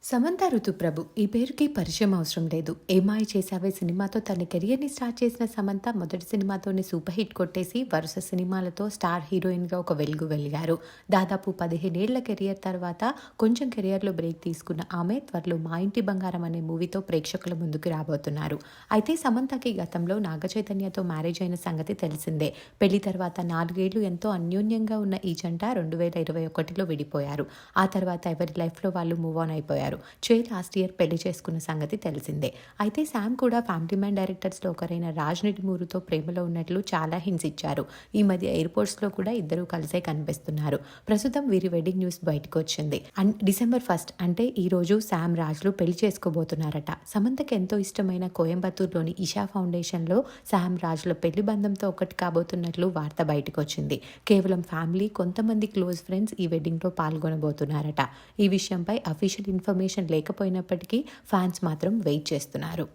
సమంత ఋతుప్రభు ఈ పేరుకి పరిచయం అవసరం లేదు. ఏమాయి చేసావే సినిమాతో తన కెరియర్ని స్టార్ట్ చేసిన సమంత మొదటి సినిమాతోనే సూపర్ హిట్ కొట్టేసి వరుస సినిమాలతో స్టార్ హీరోయిన్గా ఒక వెలుగు వెలిగారు. దాదాపు 15 ఏళ్ల కెరియర్ తర్వాత కొంచెం కెరియర్లో బ్రేక్ తీసుకున్న ఆమె త్వరలో మా ఇంటి బంగారం అనే మూవీతో ప్రేక్షకుల ముందుకు రాబోతున్నారు. అయితే సమంతకి గతంలో నాగచైతన్యతో మ్యారేజ్ అయిన సంగతి తెలిసిందే. పెళ్లి తర్వాత 4 ఏళ్లు ఎంతో అన్యోన్యంగా ఉన్న ఈ జంట 2021లో విడిపోయారు. ఆ తర్వాత ఎవరి లైఫ్లో వాళ్ళు మూవ్ ఆన్ అయిపోయారు. లాస్ట్ ఇయర్ పెళ్లి చేసుకున్న సంగతి తెలిసిందే. అయితే శామ్ కూడా ఫ్యామిలీ మ్యాన్ డైరెక్టర్స్లో ఒకరైన రాజ్ నిడిమూరుతో ప్రేమలో ఉన్నట్లు చాలా హింట్స్ ఇచ్చారు. ఈ మధ్య ఎయిర్పోర్ట్స్లో కూడా ఇద్దరు కలిసే కనిపిస్తున్నారు. ప్రస్తుతం వీరి వెడ్డింగ్ న్యూస్ బయటకు వచ్చింది. డిసెంబర్ 1 అంటే ఈ రోజు శామ్ రాజ్లు పెళ్లి చేసుకోబోతున్నారట. సమంతకి ఎంతో ఇష్టమైన కోయంబత్తూరులోని ఇషా ఫౌండేషన్లో శామ్ రాజ్ల పెళ్లి బంధంతో ఒకటి కాబోతున్నట్లు వార్త బయటకు వచ్చింది. కేవలం ఫ్యామిలీ, కొంతమంది క్లోజ్ ఫ్రెండ్స్ ఈ వెడ్డింగ్లో పాల్గొనబోతున్నారట. ఈ విషయంపై అఫీషియల్ ఇన్ఫర్మేషన్ లేకపోయినప్పటికీ ఫ్యాన్స్ మాత్రం వెయిట్ చేస్తున్నారు.